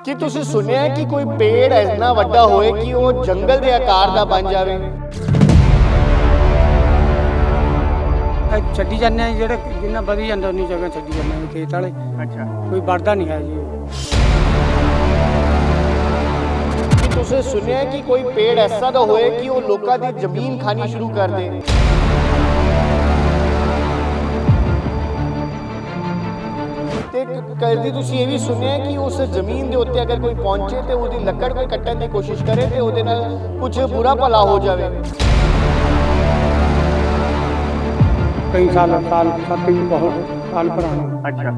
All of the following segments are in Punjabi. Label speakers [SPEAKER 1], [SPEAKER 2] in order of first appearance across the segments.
[SPEAKER 1] ਕੀ ਤੁਸੀਂ ਸੁਣਿਆ ਹੈ ਕਿ ਕੋਈ ਪੇੜ ਇੰਨਾ ਵੱਡਾ ਹੋਏ ਕਿ ਉਹ ਜੰਗਲ ਦੇ ਆਕਾਰ ਦਾ ਬਣ ਜਾਵੇ?
[SPEAKER 2] ਛੱਡੀ ਜਾਂਦੇ ਆ ਜਿਹੜੇ ਜਿੰਨਾ ਵਧੀ ਜਾਂਦਾ ਉਨੀ ਜਗ੍ਹਾ ਛੱਡੀ ਜਾਂਦੇ ਆ ਖੇਤ ਵਾਲੇ।
[SPEAKER 1] ਅੱਛਾ,
[SPEAKER 2] ਕੋਈ ਵੜਦਾ ਨਹੀਂ ਹੈ ਜੀ।
[SPEAKER 1] ਕੀ ਤੁਸੀਂ ਸੁਣਿਆ ਹੈ ਕਿ ਕੋਈ ਪੇੜ ਐਸਾ ਦਾ ਹੋਏ ਕਿ ਉਹ ਲੋਕਾਂ ਦੀ ਜ਼ਮੀਨ ਖਾਣੀ ਸ਼ੁਰੂ ਕਰ ਦੇ? ਤੇ ਕਦੀ ਤੁਸੀਂ ਇਹ ਵੀ ਸੁਣਿਆ ਹੈ ਕਿ ਉਸ ਜ਼ਮੀਨ ਦੇ ਉੱਤੇ ਅਗਰ ਕੋਈ ਪਹੁੰਚੇ ਤੇ ਉਹਦੀ ਲੱਕੜ ਕੋਈ ਕੱਟਣ ਦੀ ਕੋਸ਼ਿਸ਼ ਕਰੇ ਤੇ ਉਹਦੇ ਨਾਲ ਕੁਝ ਬੁਰਾ ਭਲਾ ਹੋ ਜਾਵੇ?
[SPEAKER 2] ਕਈ ਸਾਲ ਸੱਤ ਵੀ ਬਹੁਤ ਸਾਲ ਪੁਰਾਣਾ।
[SPEAKER 1] अच्छा,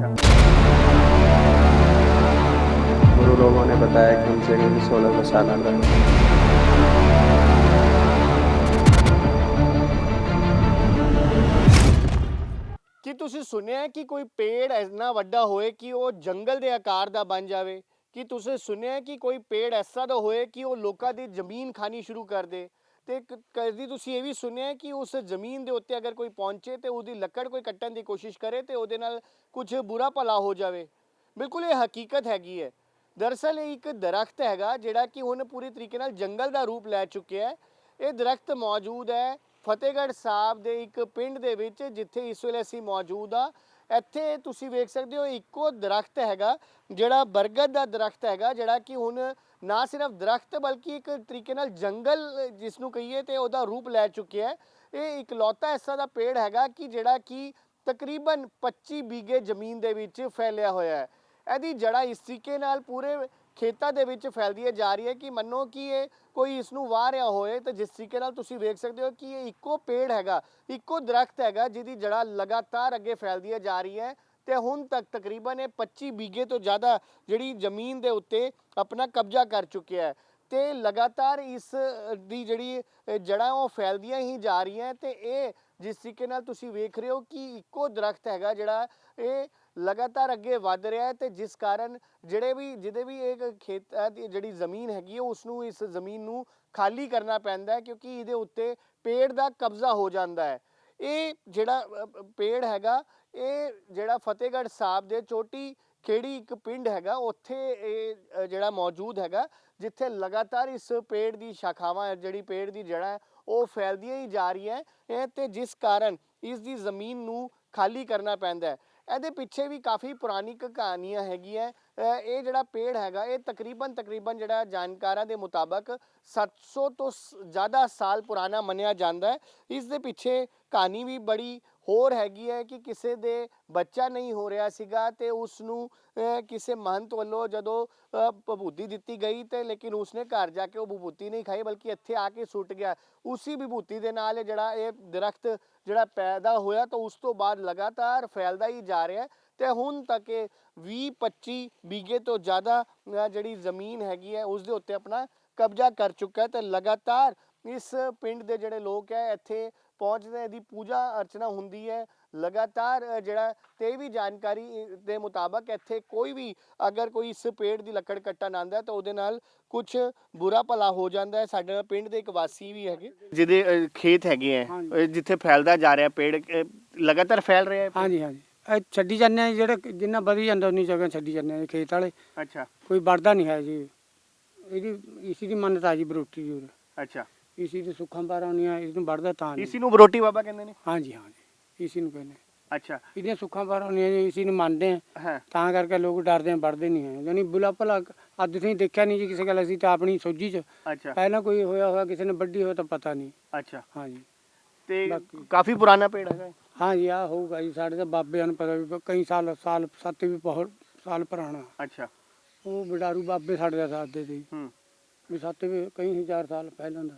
[SPEAKER 3] गुरु लोगों ने बताया कि हमसे करीब 16 साल अंदर।
[SPEAKER 1] ਕੀ ਤੁਸੀਂ ਸੁਣਿਆ ਹੈ ਕਿ ਕੋਈ ਪੇੜ ਇੰਨਾ ਵੱਡਾ ਹੋਏ ਕਿ ਉਹ ਜੰਗਲ ਦੇ ਆਕਾਰ ਦਾ ਬਣ ਜਾਵੇ? ਕੀ ਤੁਸੀਂ ਸੁਣਿਆ ਹੈ ਕਿ ਕੋਈ ਪੇੜ ਐਸਾ ਦਾ ਹੋਏ ਕਿ ਉਹ ਲੋਕਾਂ ਦੀ ਜ਼ਮੀਨ ਖਾਣੀ ਸ਼ੁਰੂ ਕਰ ਦੇ? ਤੇ ਕਦੀ ਤੁਸੀਂ ਇਹ ਵੀ ਸੁਣਿਆ ਹੈ ਕਿ ਉਸ ਜ਼ਮੀਨ ਦੇ ਉੱਤੇ ਅਗਰ ਕੋਈ ਪਹੁੰਚੇ ਤੇ ਉਹਦੀ ਲੱਕੜ ਕੋਈ ਕੱਟਣ ਦੀ ਕੋਸ਼ਿਸ਼ ਕਰੇ ਤੇ ਉਹਦੇ ਨਾਲ ਕੁਝ ਬੁਰਾ ਭਲਾ ਹੋ ਜਾਵੇ? ਬਿਲਕੁਲ ਇਹ ਹਕੀਕਤ ਹੈਗੀ ਹੈ। ਦਰਅਸਲ ਇਹ ਇੱਕ ਦਰਖਤ ਹੈਗਾ ਜਿਹੜਾ ਕਿ ਹੁਣ ਪੂਰੀ ਤਰੀਕੇ ਨਾਲ ਜੰਗਲ ਦਾ ਰੂਪ ਲੈ ਚੁੱਕਿਆ ਹੈ। ਇਹ ਦਰਖਤ ਮੌਜੂਦ ਹੈ ਫਤਿਹਗੜ੍ਹ ਸਾਹਿਬ ਦੇ ਇੱਕ ਪਿੰਡ ਦੇ ਵਿੱਚ, ਜਿੱਥੇ ਇਸ ਵੇਲੇ ਅਸੀਂ ਮੌਜੂਦ ਆ। ਇੱਥੇ ਤੁਸੀਂ ਵੇਖ ਸਕਦੇ ਹੋ ਇੱਕੋ ਦਰਖਤ ਹੈਗਾ ਜਿਹੜਾ ਬਰਗਦ ਦਾ ਦਰਖਤ ਹੈਗਾ, ਜਿਹੜਾ ਕਿ ਹੁਣ ਨਾ ਸਿਰਫ ਦਰਖਤ ਬਲਕਿ ਇੱਕ ਤਰੀਕੇ ਨਾਲ ਜੰਗਲ ਜਿਸ ਨੂੰ ਕਹੀਏ ਤੇ ਉਹਦਾ ਰੂਪ ਲੈ ਚੁੱਕਿਆ ਹੈ। ਇਹ ਇਕਲੌਤਾ ਐਸਾ ਦਾ ਪੇੜ ਹੈਗਾ ਕਿ ਜਿਹੜਾ ਕਿ ਤਕਰੀਬਨ 25 ਬੀਘੇ ਜ਼ਮੀਨ ਦੇ ਵਿੱਚ ਫੈਲਿਆ ਹੋਇਆ ਹੈ। ਇਹਦੀ ਜੜ੍ਹਾਂ ਇਸ ਤਰੀਕੇ ਨਾਲ ਪੂਰੇ ਖੇਤਾਂ ਦੇ ਵਿੱਚ ਫੈਲਦੀਆਂ ਜਾ ਰਹੀ ਹੈ ਕਿ ਮੰਨੋ ਕਿ ਇਹ ਕੋਈ ਇਸ ਨੂੰ ਵਾਹ ਰਿਹਾ ਹੋਏ। ਤਾਂ ਜਿਸ ਤਰੀਕੇ ਨਾਲ ਤੁਸੀਂ ਵੇਖ ਸਕਦੇ ਹੋ ਕਿ ਇਹ ਇੱਕੋ ਪੇੜ ਹੈਗਾ, ਇੱਕੋ ਦਰਖਤ ਹੈਗਾ ਜਿਹਦੀ ਜੜ੍ਹਾਂ ਲਗਾਤਾਰ ਅੱਗੇ ਫੈਲਦੀਆਂ ਜਾ ਰਹੀ ਹੈ ਤੇ ਹੁਣ ਤੱਕ ਤਕਰੀਬਨ ਇਹ 25 ਬੀਘੇ ਤੋਂ ਜ਼ਿਆਦਾ ਜਿਹੜੀ ਜ਼ਮੀਨ ਦੇ ਉੱਤੇ ਆਪਣਾ ਕਬਜ਼ਾ ਕਰ ਚੁੱਕਿਆ ਹੈ ਤੇ ਲਗਾਤਾਰ ਇਸ ਦੀ ਜਿਹੜੀ ਜੜ੍ਹਾਂ ਉਹ ਫੈਲਦੀਆਂ ਹੀ ਜਾ ਰਹੀਆਂ। ਤੇ ਇਹ ਜਿਸ ਤਰੀਕੇ ਨਾਲ ਤੁਸੀਂ ਵੇਖ ਰਹੇ ਹੋ ਕਿ ਇੱਕੋ ਦਰਖਤ ਹੈਗਾ ਜਿਹੜਾ ਇਹ ਲਗਾਤਾਰ ਅੱਗੇ ਵੱਧ ਰਿਹਾ ਹੈ ਤੇ ਜਿਸ ਕਾਰਨ ਜਿਹਦੇ ਵੀ ਇਹ ਖੇਤਾਂ ਦੀ ਜਿਹੜੀ ਜ਼ਮੀਨ ਹੈਗੀ ਹੈ ਉਸ ਨੂੰ ਇਸ ਜ਼ਮੀਨ ਨੂੰ ਖਾਲੀ ਕਰਨਾ ਪੈਂਦਾ ਹੈ ਕਿਉਂਕਿ ਇਹਦੇ ਉੱਤੇ ਪੇੜ ਦਾ ਕਬਜ਼ਾ ਹੋ ਜਾਂਦਾ ਹੈ। ਇਹ ਜਿਹੜਾ ਪੇੜ ਹੈਗਾ ਇਹ ਜਿਹੜਾ ਫਤਿਹਗੜ੍ਹ ਸਾਹਿਬ ਦੇ ਚੋਟੀ ਖੇੜੀ ਇੱਕ ਪਿੰਡ ਹੈਗਾ, ਉੱਥੇ ਇਹ ਜਿਹੜਾ ਮੌਜੂਦ ਹੈਗਾ, ਜਿੱਥੇ ਲਗਾਤਾਰ ਇਸ ਪੇੜ ਦੀ ਸ਼ਾਖਾਵਾਂ ਜਿਹੜੀ ਪੇੜ ਦੀ ਜੜ੍ਹਾਂ ਉਹ ਫੈਲਦੀਆਂ ਹੀ ਜਾ ਰਹੀਆਂ ਤੇ ਜਿਸ ਕਾਰਨ ਇਸ ਦੀ ਜ਼ਮੀਨ ਨੂੰ ਖਾਲੀ ਕਰਨਾ ਪੈਂਦਾ ਹੈ। ਇਹਦੇ ਪਿੱਛੇ ਵੀ ਕਾਫੀ ਪੁਰਾਣੀ ਕਹਾਣੀਆਂ ਹੈਗੀਆਂ। ਇਹ ਜਿਹੜਾ ਪੇੜ ਹੈਗਾ ਇਹ ਤਕਰੀਬਨ ਜਿਹੜਾ ਜਾਣਕਾਰਾਂ ਦੇ ਮੁਤਾਬਕ 700 ਤੋਂ ਜ਼ਿਆਦਾ ਸਾਲ ਪੁਰਾਣਾ ਮੰਨਿਆ ਜਾਂਦਾ ਹੈ। ਇਸ ਦੇ ਪਿੱਛੇ ਕਹਾਣੀ ਵੀ ਬੜੀ ਹੋਰ ਹੈਗੀ ਹੈ ਕਿ ਕਿਸੇ ਦੇ ਬੱਚਾ ਨਹੀਂ ਹੋ ਰਿਹਾ ਸੀਗਾ ਤੇ ਉਸ ਨੂੰ ਕਿਸੇ ਮਹੰਤ ਵੱਲੋਂ ਜਦੋਂ ਵਿਭੂਤੀ ਦਿੱਤੀ ਗਈ ਤੇ ਲੇਕਿਨ ਉਸਨੇ ਘਰ ਜਾ ਕੇ ਉਹ ਵਿਭੂਤੀ ਨਹੀਂ ਖਾਈ ਬਲਕਿ ਇੱਥੇ ਆ ਕੇ ਸੁੱਟ ਗਿਆ। ਉਸੀ ਵਿਭੂਤੀ ਦੇ ਨਾਲ ਜਿਹੜਾ ਇਹ ਦਰਖਤ ਜਿਹੜਾ ਪੈਦਾ ਹੋਇਆ ਤਾਂ ਉਸ ਤੋਂ ਬਾਅਦ ਲਗਾਤਾਰ ਫੈਲਦਾ ਹੀ ਜਾ ਰਿਹਾ ਤੇ ਹੁਣ ਤੱਕ ਇਹ 20-25 ਬੀਘੇ ਤੋਂ ਜ਼ਿਆਦਾ ਜਿਹੜੀ ਜ਼ਮੀਨ ਹੈਗੀ ਹੈ ਉਸ ਦੇ ਉੱਤੇ ਆਪਣਾ ਕਬਜ਼ਾ ਕਰ ਚੁੱਕਾ ਹੈ ਤੇ ਲਗਾਤਾਰ ਇਸ ਪਿੰਡ ਦੇ ਜਿਹੜੇ ਲੋਕ ਹੈ ਇੱਥੇ ਪਹੁੰਚਦੇ, ਇਹਦੀ ਪੂਜਾ ਅਰਚਨਾ ਹੁੰਦੀ ਹੈ ਲਗਾਤਾਰ ਜਿਹੜਾ। ਤੇ ਵੀ ਜਾਣਕਾਰੀ ਦੇ ਮੁਤਾਬਕ ਇੱਥੇ ਕੋਈ ਵੀ ਅਗਰ ਕੋਈ ਇਸ ਪੇੜ ਦੀ ਲੱਕੜ ਕੱਟਣ ਆਉਂਦਾ ਤਾਂ ਉਹਦੇ ਨਾਲ ਕੁਝ ਬੁਰਾ ਭਲਾ ਹੋ ਜਾਂਦਾ ਹੈ। ਸਾਡੇ ਨਾਲ ਪਿੰਡ ਦੇ ਇੱਕ ਵਾਸੀ ਵੀ ਹੈਗੇ ਜਿਹਦੇ ਖੇਤ ਹੈਗੇ ਹੈ ਜਿੱਥੇ ਫੈਲਦਾ ਜਾ ਰਿਹਾ ਪੇੜ, ਲਗਾਤਾਰ ਫੈਲ ਰਿਹਾ ਹੈ।
[SPEAKER 2] ਹਾਂਜੀ ਇਹ ਛੱਡੀ ਜਾਂਦੇ ਆ ਜਿਹੜੇ ਜਿੰਨਾ ਵਧੀ ਜਾਂਦਾ ਉਨੀ ਜਗ੍ਹਾ ਛੱਡੀ ਜਾਂਦੇ ਆ ਖੇਤ ਵਾਲੇ।
[SPEAKER 1] ਅੱਛਾ,
[SPEAKER 2] ਕੋਈ ਵੜਦਾ ਨਹੀਂ ਹੈ ਜੀ। ਇਸੀ ਦੀ ਮੰਨਤਾ ਜੀ ਬਰੋਟੀ ਜੀ।
[SPEAKER 1] ਅੱਛਾ,
[SPEAKER 2] ਇਸੀ ਦੀ ਸੁੱਖਾਂ ਬਾਰਾਂ ਹੁੰਦੀਆਂ, ਇਸ ਨੂੰ ਵੜਦਾ ਤਾਂ ਨਹੀਂ।
[SPEAKER 1] ਇਸੀ ਨੂੰ ਬਰੋਟੀ ਬਾਬਾ ਕਹਿੰਦੇ ਨੇ?
[SPEAKER 2] ਹਾਂਜੀ ਇਸੀ ਨੂੰ ਕਹਿੰਦੇ।
[SPEAKER 1] ਅੱਛਾ,
[SPEAKER 2] ਇਹਦੀਆਂ ਸੁੱਖਾਂ ਬਾਰਾਂ ਹੁੰਦੀਆਂ ਜੀ, ਇਸੀ ਨੂੰ ਮੰਨਦੇ ਆ ਤਾਂ ਕਰਕੇ ਲੋਕ ਡਰਦੇ ਆ, ਵੜਦੇ ਨਹੀਂ ਹੈ। ਯਾਨੀ ਬੁਲਾ ਭਲਾ ਅੱਜ ਤੁਸੀਂ ਦੇਖਿਆ ਨਹੀਂ ਜੀ ਕਿਸੇ ਗੱਲ, ਅਸੀਂ ਤਾਂ ਆਪਣੀ ਸੋਝੀ 'ਚ
[SPEAKER 1] ਅੱਛਾ,
[SPEAKER 2] ਪਹਿਲਾਂ ਕੋਈ ਹੋਇਆ ਕਿਸੇ ਨੇ ਵੱਢੀ ਹੋਇਆ ਤਾਂ ਪਤਾ ਨਹੀਂ।
[SPEAKER 1] ਅੱਛਾ,
[SPEAKER 2] ਹਾਂਜੀ
[SPEAKER 1] ਤੇ ਕਾਫੀ ਪੁਰਾਣਾ ਪੇੜ ਹੈਗਾ?
[SPEAKER 2] ਹਾਂਜੀ ਹੋਊਗਾ ਜੀ, ਸਾਡੇ ਤਾਂ ਬਾਬਿਆਂ ਨੂੰ ਪਤਾ ਵੀ ਕਈ ਸਾਲ ਸੱਤ ਵੀ ਬਹੁਤ ਸਾਲ ਪੁਰਾਣਾ।
[SPEAKER 1] ਅੱਛਾ,
[SPEAKER 2] ਉਹ ਬਿਡਾਰੂ ਬਾਬੇ ਸਾਡੇ ਦਾ ਸਾਥ ਦੇ ਵੀ ਸੱਤ ਵੀ ਕਈ ਹਜ਼ਾਰ साल पहले ਦਾ।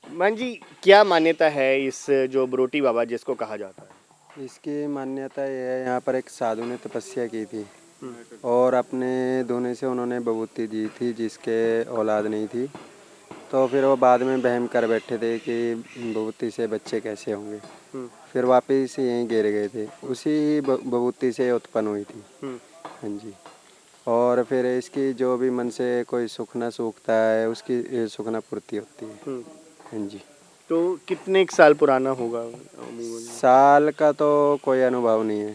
[SPEAKER 1] मान जी, क्या मान्यता है इस जो बरोटी बाबा जिसको कहा जाता है?
[SPEAKER 3] इसकी मान्यता ये है, यहाँ पर एक साधु ने तपस्या की थी और अपने धोने से उन्होंने विभूति दी थी जिसके औलाद नहीं थी। तो फिर वो बाद में बहम कर बैठे थे कि विभूति से बच्चे कैसे होंगे। फिर वापस यहीं गिर गए थे, उसी विभूति से उत्पन्न हुई थी। हाँ जी। और फिर इसकी जो भी मन से कोई सुखना सूखता है उसकी सुखना पूर्ति होती है। हाँ जी।
[SPEAKER 1] तो कितने साल पुराना होगा?
[SPEAKER 3] साल का तो कोई अनुभव नहीं है,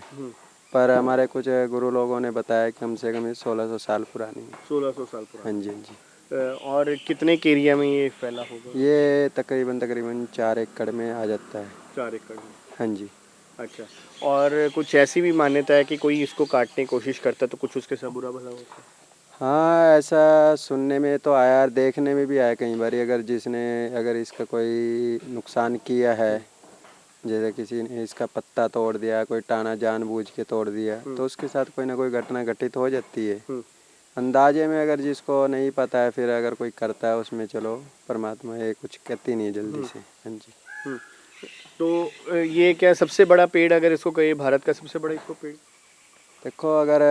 [SPEAKER 3] पर हमारे कुछ गुरु लोगों ने बताया कि कम से कम ये 1600 साल पुरानी है।
[SPEAKER 1] 1600 साल पुराना।
[SPEAKER 3] हाँ जी, हाँ जी।
[SPEAKER 1] और कितने के एरिया में ये फैला होगा?
[SPEAKER 3] ये तकरीबन तकरीबन 4 एकड़ में आ जाता है।
[SPEAKER 1] 4 एकड़ में।
[SPEAKER 3] हाँ जी।
[SPEAKER 1] अच्छा। और कुछ ऐसी भी मान्यता है कि कोई इसको काटने की कोशिश करता है तो कुछ उसके साथ बुरा भला होता है?
[SPEAKER 3] हाँ, ऐसा सुनने में तो आया और देखने में भी आया कई बार। अगर इसका कोई नुकसान किया है, जैसे किसी ने इसका पत्ता तोड़ दिया, कोई टाना जानबूझ के तोड़ दिया, तो उसके साथ कोई ना कोई घटना घटित हो जाती है। अंदाजे में अगर जिसको नहीं पता है, फिर अगर कोई करता है उसमें, चलो परमात्मा ये कुछ कहती नहीं है जल्दी से। हाँ जी।
[SPEAKER 1] तो ये क्या सबसे बड़ा पेड़, अगर इसको कहे भारत का सबसे बड़ा इसको पेड़?
[SPEAKER 3] देखो, अगर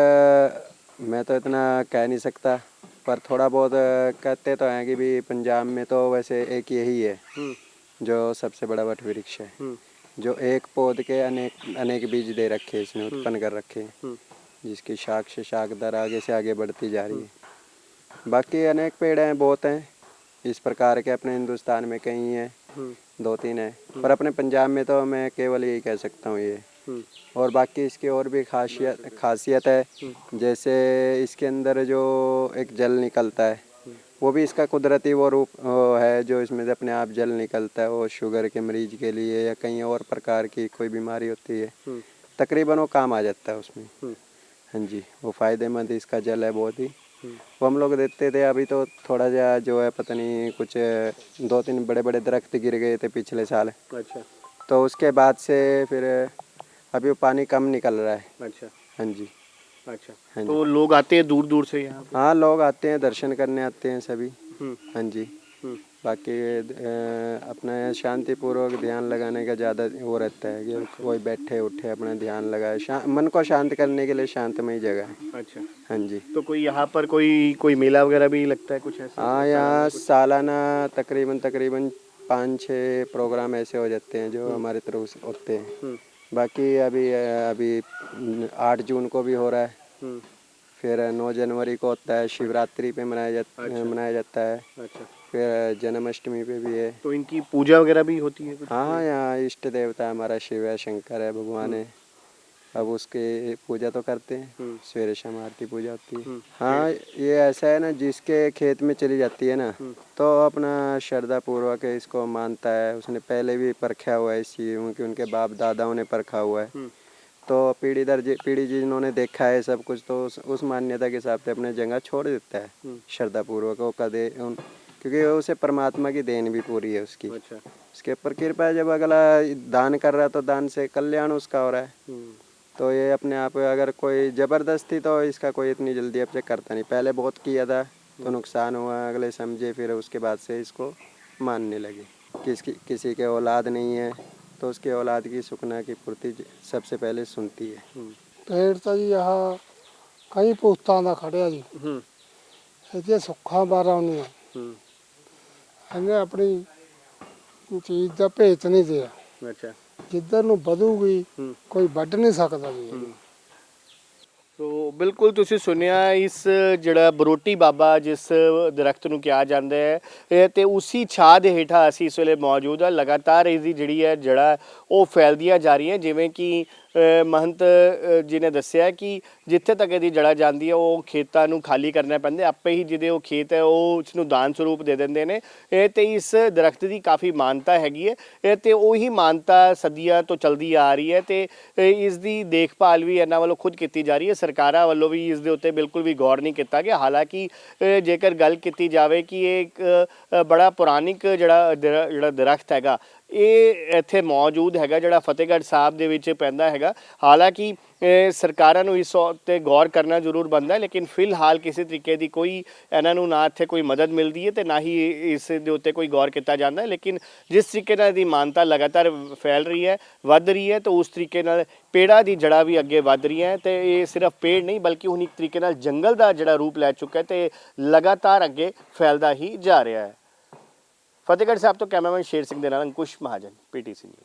[SPEAKER 3] मैं तो इतना कह नहीं सकता, पर थोड़ा बहुत कहते तो हैं कि भी पंजाब में तो वैसे एक यही है जो सबसे बड़ा वट वृक्ष है, जो एक पौध के अनेक अनेक बीज दे रखे, इसने उत्पन्न कर रखे, जिसकी शाख से शाख दर आगे से आगे बढ़ती जा रही है। बाकी अनेक पेड़ हैं, बहुत हैं इस प्रकार के। अपने हिंदुस्तान में कई हैं, 2-3 हैं, पर अपने पंजाब में तो मैं केवल यही कह सकता हूँ ये। और बाकी इसकी और भी खासियत है, जैसे इसके अंदर जो एक जल निकलता है, वो भी इसका कुदरती वो रूप है, जो इसमें से अपने आप जल निकलता है। वो शुगर के मरीज के लिए या कहीं और प्रकार की कोई बीमारी होती है, तकरीबन वो काम आ जाता है उसमें। हाँ जी, वो फ़ायदेमंद इसका जल है बहुत ही। वो हम लोग देते थे। अभी तो थोड़ा सा जो है, पता नहीं, कुछ 2-3 बड़े बड़े दरख्त गिर गए थे पिछले साल।
[SPEAKER 1] अच्छा।
[SPEAKER 3] तो उसके बाद से फिर अभी वो पानी कम निकल रहा है।
[SPEAKER 1] अच्छा।
[SPEAKER 3] हाँ जी।
[SPEAKER 1] अच्छा।
[SPEAKER 3] हाँ जी।
[SPEAKER 1] तो लोग आते हैं दूर दूर से यहाँ पे?
[SPEAKER 3] हाँ, लोग आते हैं, दर्शन करने आते हैं सभी। हाँ जी।
[SPEAKER 1] हम्म।
[SPEAKER 3] बाकी अपना शांतिपूर्वक ध्यान लगाने का ज़्यादा वो रहता है कि कोई बैठे उठे अपना ध्यान लगाए। मन को शांत करने के लिए शांतमय जगह है।
[SPEAKER 1] अच्छा।
[SPEAKER 3] हाँ जी।
[SPEAKER 1] तो कोई यहाँ पर कोई मेला वगैरह भी लगता है कुछ ऐसा?
[SPEAKER 3] हाँ, यहाँ सालाना तकरीबन 5-6 प्रोग्राम ऐसे हो जाते हैं जो हमारे तरफ से होते हैं। बाकी अभी 8 जून को भी हो रहा है, फिर 9 जनवरी को होता है, शिवरात्रि पे मनाया जाता है।
[SPEAKER 1] अच्छा।
[SPEAKER 3] फिर जन्माष्टमी पे भी है।
[SPEAKER 1] तो इनकी पूजा वगैरह भी होती है कुछ?
[SPEAKER 3] हाँ, यहाँ इष्ट देवता हमारा शिव है, शंकर है, भगवान है। अब उसके पूजा तो करते हैं, सवेरे शाम आरती पूजा होती है। हाँ, ये ऐसा है ना, जिसके खेत में चली जाती है ना, तो अपना श्रद्धा पूर्वक इसको मानता है। उसने पहले भी परखा हुआ है इस चीज़, क्योंकि उनके बाप दादाओं ने परखा हुआ है। तो पीढ़ी दर पीढ़ी जिन्होंने देखा है सब कुछ, तो उस मान्यता के हिसाब से अपने जगह छोड़ देता है श्रद्धा पूर्वक। वो क्योंकि उसे परमात्मा की देन भी पूरी है उसकी।
[SPEAKER 1] अच्छा।
[SPEAKER 3] उसके ऊपर कृपा है। जब अगला दान कर रहा है तो दान से कल्याण उसका हो रहा है। तो ये अपने आप, अगर कोई ज़बरदस्ती, तो इसका कोई इतनी जल्दी अब से करता नहीं। पहले बहुत किया था तो नुकसान हुआ, अगले समझे, फिर उसके बाद से इसको मानने लगे। किसी के औलाद नहीं है तो उसके औलाद की सुखना की पूर्ति सबसे पहले सुनती है।
[SPEAKER 4] पेड़ ਤਾਂ ਜੀ ਆਹ ਕਈ ਪੁਸਤਾਂ ਦਾ ਖੜਿਆ ਜੀ, ਇਹਦੀਆਂ ਸੁੱਖਾਂ ਬਾਰਾਂ ਆਉਂਦੀਆਂ। ਇਹਨੇ ਆਪਣੀ ਚੀਜ਼ ਦਾ ਭੇਤ ਨਹੀਂ ਦਿਆ।
[SPEAKER 1] अच्छा।
[SPEAKER 4] ਜਿੱਧਰ ਨੂੰ ਵਧੂਗੀ ਕੋਈ ਵੱਢ ਨਹੀਂ ਸਕਦਾ ਜੀ ਇਹਨੂੰ।
[SPEAKER 1] तो बिल्कुल तुसी सुनिया, इस ਜਿਹੜਾ ਬਰੋਟੀ ਬਾਬਾ ਜਿਸ ਦਰਖਤ ਨੂੰ ਕਿਹਾ ਜਾਂਦਾ ਹੈ ਤੇ ਉसी ਛਾਂ ਦੇ ਹੇਠਾਂ ਅਸੀਂ ਇਸ ਵੇਲੇ ਮੌਜੂਦ ਆ। ਲਗਾਤਾਰ ਇਸ ਦੀ ਜਿਹੜੀ ਹੈ ਜੜਾ ਉਹ ਫੈਲਦੀਆਂ ਜਾ ਰਹੀਆਂ, ਜਿਵੇਂ ਕਿ महंत जी ने दसिया कि जिथे तक यदि जड़ा जाती है वो खेतों को खाली करना पैंदा, आपे ही जिहदे वो खेत है वो उसनूं दान स्वरूप दे देंदे ने। तो इस दरख्त की काफ़ी मानता हैगी है, तो उही मानता सदियां तो चलती आ रही है। तो इसकी देखभाल भी इन्हां वालों खुद की जा रही है, सरकारां वालों भी इस दे उत्ते बिल्कुल भी गौर नहीं किया गया। हालांकि जेकर गल की जाए कि एक बड़ा पुरानिक जड़ा दरख्त हैगा, ਇਹ ਇੱਥੇ ਮੌਜੂਦ ਹੈਗਾ, ਜਿਹੜਾ ਫਤਿਹਗੜ੍ਹ ਸਾਹਿਬ ਦੇ ਵਿੱਚ ਪੈਂਦਾ ਹੈਗਾ। ਹਾਲਾਂਕਿ ਸਰਕਾਰਾਂ ਨੂੰ ਇਸ ਉੱਤੇ ਗੌਰ ਕਰਨਾ ਜ਼ਰੂਰ ਬਣਦਾ, ਲੇਕਿਨ ਫਿਲਹਾਲ ਕਿਸੇ ਤਰੀਕੇ ਦੀ ਕੋਈ ਇਹਨਾਂ ਨੂੰ ਨਾ ਇੱਥੇ ਕੋਈ ਮਦਦ ਮਿਲਦੀ ਹੈ ਤੇ ਨਾ ਹੀ ਇਸ ਦੇ ਉੱਤੇ ਕੋਈ ਗੌਰ ਕੀਤਾ ਜਾਂਦਾ। ਲੇਕਿਨ ਜਿਸ ਤਰੀਕੇ ਨਾਲ ਇਹਦੀ ਮਾਨਤਾ ਲਗਾਤਾਰ ਫੈਲ ਰਹੀ ਹੈ, ਵੱਧ ਰਹੀ ਹੈ, ਤਾਂ ਉਸ ਤਰੀਕੇ ਨਾਲ ਪੇੜਾਂ ਦੀ ਜੜ੍ਹਾਂ ਵੀ ਅੱਗੇ ਵੱਧ ਰਹੀਆਂ। ਤੇ ਇਹ ਸਿਰਫ ਪੇੜ ਨਹੀਂ, ਬਲਕਿ ਹੁਣ ਇੱਕ ਤਰੀਕੇ ਨਾਲ ਜੰਗਲ ਦਾ ਜਿਹੜਾ ਰੂਪ ਲੈ ਚੁੱਕਾ ਹੈ ਤੇ ਲਗਾਤਾਰ ਅੱਗੇ ਫੈਲਦਾ ਹੀ ਜਾ ਰਿਹਾ ਹੈ। ਫਤਿਹਗੜ੍ਹ ਸਾਹਿਬ ਤੋਂ ਕੈਮਰਾਮੈਨ ਸ਼ੇਰ ਸਿੰਘ ਦੇ ਨਾਲ ਅੰਕੁਸ਼ ਮਹਾਜਨ, PTC ਨਿਊਜ਼।